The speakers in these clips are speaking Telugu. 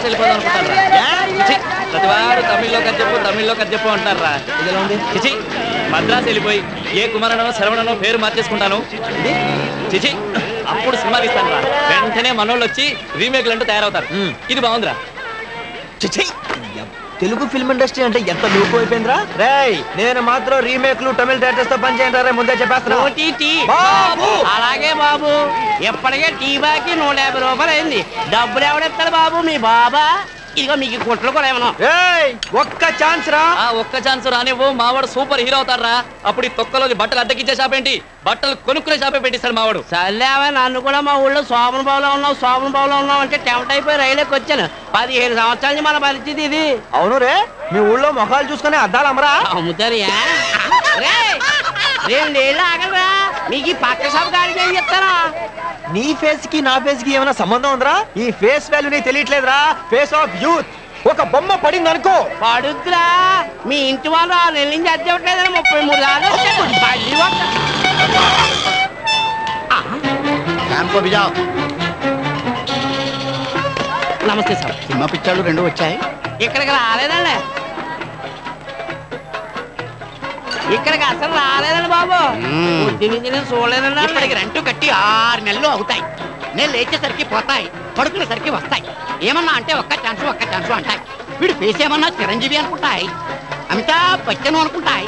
మద్రాసు వెళ్ళిపోదాం అనుకుంటారా? ప్రతివాడు తమిళ్లో కథ చెప్పు అంటారా? ఇదిలా ఉంది. చిచి, మద్రాసు వెళ్ళిపోయి ఏ కుమారనో శరవణనో పేరు మార్చేసుకుంటాను. చిచి, అప్పుడు సినిమా తీస్తాను రా. వెంటనే మనోళ్ళు వచ్చి రీమేక్లు అంటూ తయారవుతారు. ఇది బాగుందిరా. చిచి, తెలుగు ఫిల్మ్ ఇండస్ట్రీ అంటే ఎంత లోపు అయిపోయిందిరా. రేయ్, నేను మాత్రం రీమేక్లు తమిళ డైరెక్టర్స్ తో పనిచేయండి ముందే చెప్పేస్తున్నా. అలాగే బాబు, ఎప్పటికే టీ బాకి 150 రూపాయలు అయింది. డబ్బులు ఎవడెత్తాడు బాబు? మీ బాబా? ఇదిగో మీకు కుట్లు కూడా ఏమన్నా. ఒక్క ఛాన్స్ రా. ఒక్క ఛాన్స్ రానివ్వు. మావాడు సూపర్ హీరో అవుతారా? అప్పుడు ఈ తొక్కలోది బట్టలు అద్దెకిచ్చే షాప్ ఏంటి, బట్టలు కొనుక్కునే షాపే పెట్టిస్తాడు మావాడు. సర్లేవా, నన్ను కూడా మా ఊళ్ళో శోభన బాబులో ఉన్నావు అంటే టెంప్ట్ అయిపోయి రైలుకి వచ్చాను. 15 సంవత్సరాల నుంచి మన పరిస్థితి ఇది. అవును రే, మీ ఊళ్ళో మొఖాలు చూసుకుని అద్దాలు అమ్మరా? అమ్ముతారు. 2 ఏళ్ళు ఆగలరా, మీకు ఈ పక్క షాప్ గాడి నేను చెప్తారా? నీ ఫేస్ కి నా ఫేస్ కి ఏమైనా సంబంధం ఉందిరా? ఈ ఫేస్ వాల్యూ నీకు తెలియట్లేదురా. Face of youth. ఒక బొమ్మ పడింది అనుకో, పడుద్దురా. మీ ఇంటి వాళ్ళు 6 నెలల నుంచి అద్దెవట్లేదని 33 నమస్తే సార్. సినిమా పిక్చర్లు 2 వచ్చాయి. ఇక్కడికి రాలేదండి, ఇక్కడికి అసలు రాలేదండి బాబు. నేను చూడలేదండి. ఇప్పటికి రెంట్ కట్టి 6 నెలలు అవుతాయి. నేను లేచేసరికి పోతాయి, పడుకునేసరికి వస్తాయి. ఏమన్నా అంటే ఒక్క ఛాన్స్ అంటాయి. వీడు ఫేస్ ఏమన్నా చిరంజీవి అనుకుంటాయి, అమితాబ్ బచ్చన్ అనుకుంటాయి.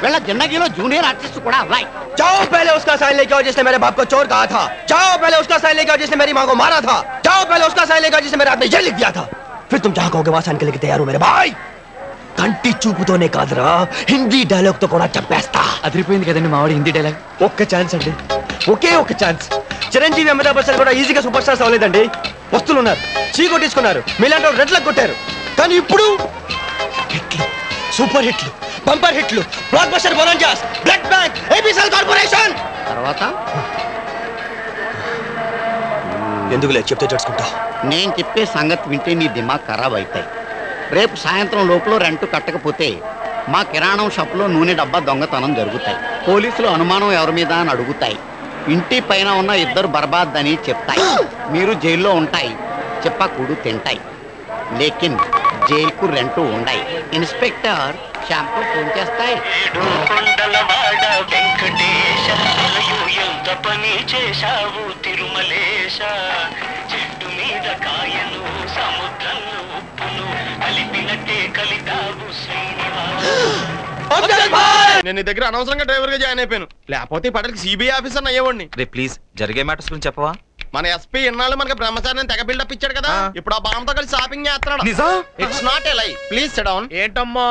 వీళ్ళ జిందగీలో జూనియర్ ఆర్టిస్ట్ కూడా అవ్వాయి. जाओ पहले उसका साइन लेके आओ जिसने मेरे बाप को चोर कहा था. जाओ पहले उसका साइन लेके आओ जिसने मेरी माँ को मारा था. जाओ पहले उसका साइन लेके आओ जिसने मेरे हाथ में ये लिख दिया था. फिर तुम जहाँ कहोगे वहाँ साइन के लेके तैयार हो मेरे भाई. కంటి చూపుతోనే కాదురా, హిందీ డైలాగ్ తో కూడా చెప్పేస్తా. అదిరిపోయింది కదండి మావాడి హిందీ డైలాగ్. ఒక్క ఛాన్స్ అండి, ఒకే ఒక్క ఛాన్స్. చిరంజీవి అమితాబ్ బచ్చన్ కూడా ఈజీగా సూపర్ స్టార్స్ అవ్వలేదండి. వస్తువులు ఉన్నారు, చీకొట్టించుకున్నారు, మీలాంటి రెడ్లకు కొట్టారు. కానీ ఇప్పుడు హిట్లు, సూపర్ హిట్లు, బంపర్ హిట్లు, బ్లాక్ బస్టర్ బొలంజాస్, బ్లడ్ బ్యాంక్, ఏబిసిఎల్ కార్పొరేషన్. తర్వాత ఎందుకులే చెప్తే చడుచుకుంటా. నేను చెప్పే సంగతి వింటే నీ దిమాగ్ ఖరాబ్ అవుతాయి. రేపు సాయంత్రం లోపల రెంట్ కట్టకపోతే మా కిరాణం షాపులో నూనె డబ్బా దొంగతనం జరుగుతాయి. పోలీసులు అనుమానం ఎవరి మీద అని అడుగుతాయి. ఇంటి పైన ఉన్న 2 బర్బాద్ అని చెప్తాయి. మీరు జైల్లో ఉంటాయి, చెప్పకూడు తింటాయి. లేకిన్ జైలుకు రెంట్ ఉండాయి. ఇన్స్పెక్టర్ షాంపూ ఫోన్ చేస్తాయి. నేను నీ దగ్గర అనవసరంగా డ్రైవర్ గా జాయిన్ అయిపోయాను. లేకపోతే పటేల్కి సిబిఐ ఆఫీసర్ అయ్యేవాడిని. రే ప్లీజ్, జరిగే మ్యాటర్స్ గురించి చెప్పవా? మన ఎస్పీ ఎన్నాళ్ళు మనకి బ్రహ్మచారిని తెగ బిల్డప్ ఇచ్చాడు కదా. ఇప్పుడు ఆ బామ్మతో కలిసి షాపింగ్ చేస్తున్నాడు. నిజం? ఇట్స్ నాట్ ఏ లై. Please SIT down. ఏంటమ్మా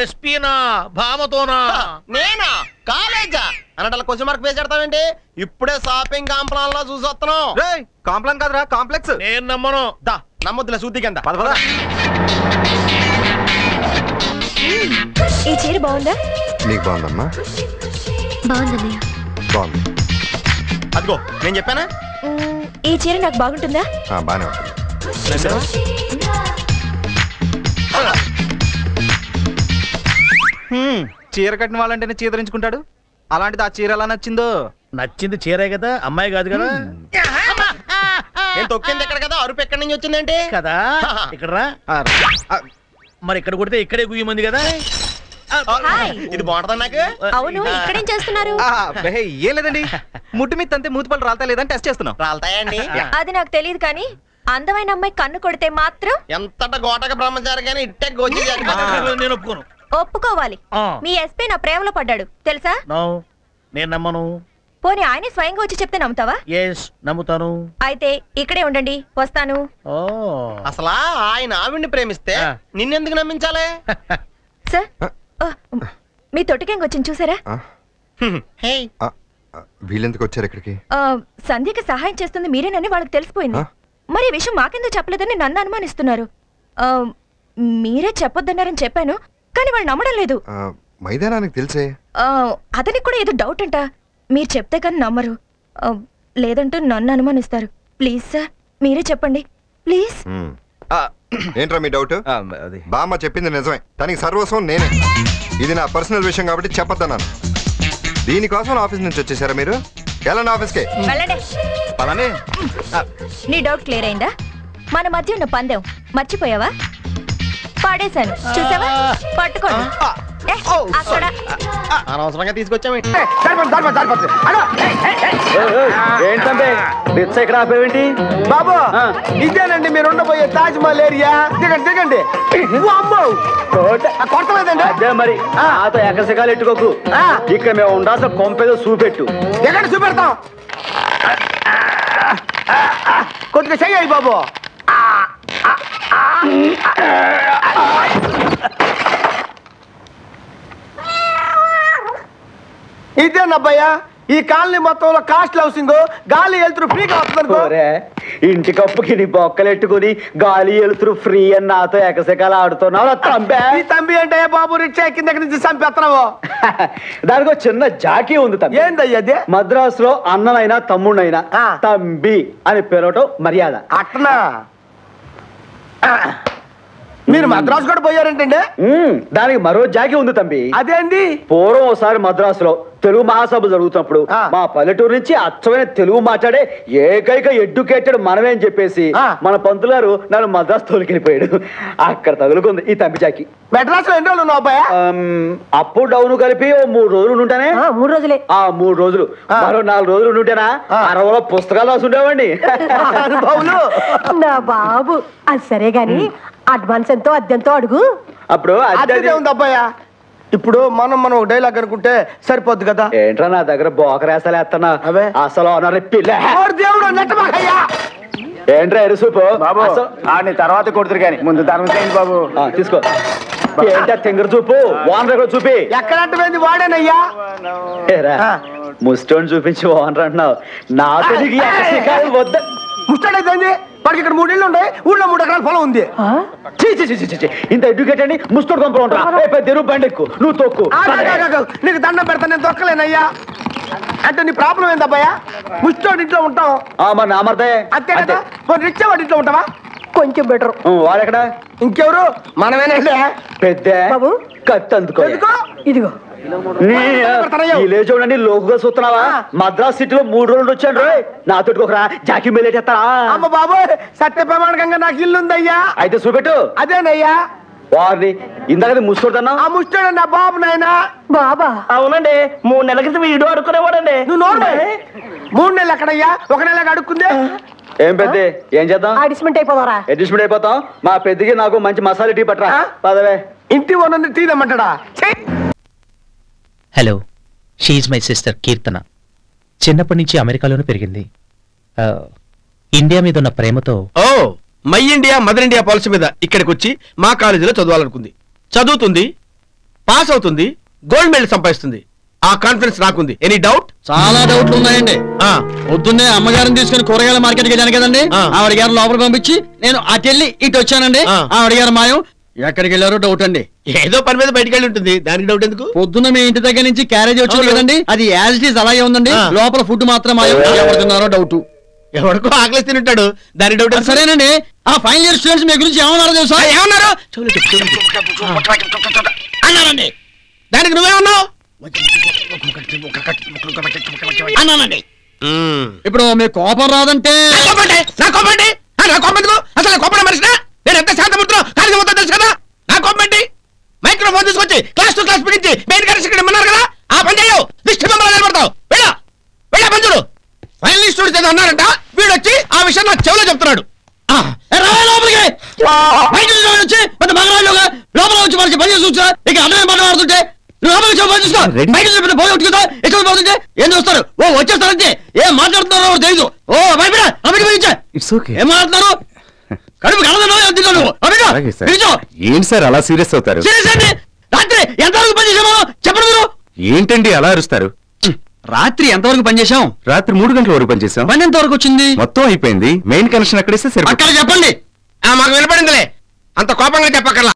ఎస్పీనా భామతోనా? నేనా? కాలేజా అన్నట్టు క్వశ్చన్ మార్క్ పేజ్ పెడతావేంటి? ఇప్పుడే షాపింగ్ కాంప్లాన్ లో చూసి వస్తున్నాం. కాంప్లాన్ కాదురా, కాంప్లెక్స్. నేను నమ్మను. దా నమ్మొద్దులే, సూది కింద. ఈ చీర బాగుందా? నీకు బాగుందమ్మా? బాగుందన్నయ్య. బాగుంది. అదిగో నేను చెప్పానా? ఈ చీర నాకు బాగుంటుందా? బానే ఉంటుంది. చీర కట్టిన వాళ్ళంటేనే చీదరించుకుంటాడు. అలాంటిది ఆ చీర ఎలా నచ్చిందో? నచ్చింది చీరే కదా, అమ్మాయి కాదు కదా. నేను తొక్కింది ఎక్కడ కదా, అరుపు ఎక్కడి నుంచి వచ్చిందేంటి కదా? ఇక్కడ రా. మరి ఇక్కడ కొడితే ఇక్కడే గుయ్యమంది కదా. ఇది బాగుంటుందా నాకు? అవును, ఇక్కడేం చేస్తున్నారు? ఏం లేదండి, ముట్టు మీద అంతే మూతిపళ్ళు రాలతా లేదని టెస్ట్ చేస్తున్నాం. రాలతాయండి? అది నాకు తెలియదు, కానీ అందమైన అమ్మాయి కన్ను కొడితే మాత్రం ఎంతట గోటక బ్రహ్మచారి గానీ ఇట్టే గోచి. నేను ఒప్పుకోను. ఒప్పుకోవాలి. మీ ఎస్పీ నా ప్రేమలో పడ్డాడు తెలుసా? నేను నమ్మను. పోనీ ఆయన స్వయంగా వచ్చి చెప్తే నమ్ముతావా? ఎస్, నమ్ముతాను. అయితే ఇక్కడే ఉండండి, వస్తాను. అసలా ఆయన ఆవిడ్ని ప్రేమిస్తే నిన్నెందుకు నమ్మించాలి? సార్, మీ తొట్టికేం వచ్చింది చూసారా? వీళ్ళెందుకు వచ్చారు ఇక్కడికి? సంధ్యకి సహాయం చేస్తుంది మీరేనని వాళ్ళకి తెలిసిపోయింది. మరి ఈ విషయం మాకెందుకు చెప్పలేదని నన్ను అనుమానిస్తున్నారు. మీరే చెప్పొద్దన్నారని చెప్పాను, కానీ వాళ్ళు నమ్మడం లేదు. మైదానానికి తెలిసే అతనికి కూడా ఏదో డౌట్ అంట. మీరు చెప్తే కానీ నమ్మరు, లేదంటూ నన్ను అనుమానిస్తారు. ప్లీజ్ సార్, మీరే చెప్పండి ప్లీజ్. ఏంట్రా మీ డౌట్? బామ్మ చెప్పింది నిజమే, తనకి సర్వస్వం నేనే. ఇది నా పర్సనల్ విషయం కాబట్టి చెప్పొద్దన్నాను. దీనికోసం ఆఫీస్ నుంచి వచ్చేసారా మీరు? వెళ్ళండి ఆఫీస్కి. నీ డౌట్ క్లియర్ అయిందా? మన మధ్య ఉన్న పందెం మర్చిపోయావా? పాడేశాను చూసావా? పట్టుకోండి. అక్కడ అనవసరంగా తీసుకొచ్చామేంటి? ఏంటంటే ఇక్కడ ఆపేవేంటి బాబు? ఇదేనండి మీరు ఉండబోయే తాజ్ మహల్ ఏరియా. దిగండి దిగండి. కొట్టలేదండి. అదే మరి నాతో ఎకసకాలు ఎట్టుకోకు. ఇక్కడ మేము ఉండాల్సిన కొంపేదో చూపెట్టు. ఎక్కడ చూపెడతాం? కొద్దిగా చెయ్యాలి బాబు. ఇదేనబ్బయ్యా ఈ కాలనీ మొత్తంలో కాస్ట్ హౌసింగ్. గాలి వెళ్తురు ఫ్రీగా వస్తుంది. ఇంటి కప్పుకి నీ బొక్కలెట్టుకుని గాలి వెళ్తురు ఫ్రీ అని నాతో ఎకసెకాలు ఆడుతున్నావు. తంబి అంటే బాబు రిక్షా కింద నుంచి చంపేస్తున్నావు. దానికి ఒక చిన్న జాకీ ఉంది. ఏందయ్యా అదే? మద్రాసులో అన్ననైనా తమ్ముడైనా తంబి అని పిలవటం మర్యాద. అట్నా? మీరు మద్రాసు కూడా పోయారంటండి. దానికి మరో జాకి ఉంది తంబి. అదేంటి? పూర్వం ఒకసారి మద్రాసులో తెలుగు మహాసభ జరుగుతున్నప్పుడు మా పల్లెటూరు నుంచి అచ్చమైన తెలుగు మాట్లాడే ఏకైక ఎడ్యుకేటెడ్ మనమేం చెప్పేసి మన పంతులు గారు నన్ను మద్రాసు తోలికెళ్ళిపోయాడు. అక్కడ తగులుకుంది ఈ తంబి జాకి. మెడ్రాస్ లో ఎన్ని రోజులు ఉన్నావు అబ్బాయి? అప్ డౌన్ కలిపి 3 రోజులు ఉంటానే. 3 రోజులే. 3 రోజులు. మరో 4 రోజులు ఉంటేనా 60 పుస్తకాలు రాసుండేవండి. నా బాబు అది సరే గాని అడ్వాన్స్ ఎంతో అద్దెంతో అడుగు. అప్పుడు అదే ఉంది అబ్బాయా. ఇప్పుడు మనం ఒక డైలాగ్ అనుకుంటే సరిపోద్ది కదా. ఏంట్రా నా దగ్గర బోకరేసలు ఎత్తనా? అసలు ఏంట్రా ఎరుసూపు బాబు? ఆడిని తర్వాత కొడుతురు కానీ ముందు ధర్మం చేయండి బాబు. తీసుకో. ఏంటా తెంగర చూపు? ఓనర్ చూపి. ఎక్కడంటే వాడేనయ్యా. ముస్టోన్ చూపించి ఓనర్ అంటున్నావు. నాతో వద్ద ముస్టాడైంది. వాడికి ఇక్కడ 3 ఇళ్ళు ఉన్నాయి. ఊళ్ళో 3 ఎకరాల పొలం ఉంది. ఇంత ఎడ్యుకేటెడ్ ముస్టోడ్ కొంపలు ఉంటా. తెరువు బండెక్కు నువ్వు తొక్కు. నీకు దండం పెడతా. నేను తొక్కలేనయ్యా. అంటే నీ ప్రాబ్లం ఏందబ్బాయా? ముస్టోడ్ ఇంట్లో ఉంటాం. మరి నా మర్దే అంతే కదా. రిచ్చా వాడి ఇంట్లో ఉంటావా? కొంచెం బెటర్. వాడెక్కడ? ఇంకెవరు? మనమేనండి. పెద్ద బాబు కత్తి అందుకో. ఇదిగో చూడండి. లోకుగా చూస్తున్నావా? మద్రాస్ సిటీలో 3 రోజులు వచ్చాను. నాతో ఒకరా జాకీ మేలేటేస్తారా? అమ్మ బాబు సత్య ప్రమాణకంగా నాకు ఇల్లు ఉందయ్యా. అయితే చూపెట్టు. అదేనయ్యా. వారిని ఇందాక ముస్టోడన్నా? ఆ ముస్టోడు నా బాబు నాయనా. బాబా? అవునండి. 3 నెలల క్రితం వీడు అడుక్కునేవాడండి. నువ్వు నోరు. 3 నెలలు ఎక్కడయ్యా? 1 నెలగా అడుక్కుందే. ఏం పెద్ద ఏం చేద్దాం? అడ్జస్ట్మెంట్ అయిపోతారా? అడ్జస్ట్మెంట్ అయిపోతాం. మా పెద్దకి నాకు మంచి మసాలా టీ పట్టరా. పదవే. ఇంటి ఓనర్ని టీ తెమ్మంటాడా? Hello, she's my sister Keerthana. చిన్నప్పటి నుంచి అమెరికాలోనే పెరిగింది. ఇండియా మీద ఉన్న ప్రేమతో my India mother India policy మీద ఇక్కడికి వచ్చి మా కాలేజీలో చదవాలనుకుంది. చదువుతుంది, పాస్ అవుతుంది, గోల్డ్ మెడల్ సంపాదిస్తుంది. ఆ కాన్ఫిడెన్స్ నాకుంది. Any doubt? చాలా డౌట్లు ఉన్నాయండి. పొద్దున్నే అమ్మగారిని తీసుకుని కూరగాయల మార్కెట్కి వెళ్ళాను కదండి. ఆవిడ గారు లోపల పంపించి నేను అటెళ్ళి ఇటు వచ్చానండి. ఆవిడ గారు మాయం. ఎక్కడికి వెళ్ళారో డౌట్ అండి. ఏదో పని మీద బయటకు వెళ్ళి ఉంటుంది. దానికి డౌట్ ఎందుకు? పొద్దున్న మీ ఇంటి దగ్గర నుంచి క్యారేజ్ వచ్చింది కదండి. అది యాజ్ ఇట్ ఈజ్ అలాగే ఉందండి. లోపల ఫుడ్ మాత్రం మాయం. ఎవరు తిన్నారో డౌట్. ఎవరికో ఆకలి తింటాడు. దాని డౌట్. సరేనండి. ఆ ఫైనల్ ఇయర్ స్టూడెంట్స్ మీ గురించి ఏమన్నారో తెలుసా? ఏమన్నారు అన్నారండి. దానికి నువ్వేమన్నావు? అన్నానండి. ఇప్పుడు మీ కోపం రాదంటే నా కోపం అసలు కోపం మనిషినా? నేను ఎంత శాంతమూర్తిలో కాలేజీ మొత్తం తెలుసు కదా. నా కోపం ఏంటి? మైక్రోఫోన్ తీసుకొచ్చి క్లాస్ టు క్లాస్ పిలిచి మెయిన్ కరెక్షన్ ఇక్కడ ఇమ్మన్నారు కదా. ఆ పని చేయవు. దిష్టి బొమ్మలు నిలబడతావు. వెళ్ళా పంచుడు. ఫైనల్ స్టూడెంట్స్ ఏదో అన్నారంట. వీడు వచ్చి ఆ విషయం నా చెవులో చెప్తున్నాడు. లోపలికి వచ్చి పెద్ద మగరాజుగా లోపల వచ్చి మనకి పని చూసా. ఇక అన్నమే మాట్లాడుతుంటే ఏం చూస్తారు? ఓ వచ్చేస్తారంటే ఏం మాట్లాడుతున్నారో తెలీదు. ఓ భయపడా ఏం మాట్లాడుతున్నారు? కడుపు ఏంటి సార్ అలా సీరియస్ అవుతారు? రాత్రి ఎంతవరకు పనిచేసామో చెప్పండి మీరు. ఏంటండి అలా అరుస్తారు? రాత్రి ఎంతవరకు పనిచేసాం? రాత్రి 3 గంటల వరకు పనిచేసాం. పని ఎంతవరకు వచ్చింది? మొత్తం అయిపోయింది. మెయిన్ కనెక్షన్ అక్కడేస్తే సరే. అక్కడ చెప్పండి. మాకు వినపడిందిలే. అంత కోపంగా చెప్పక్కర్లా.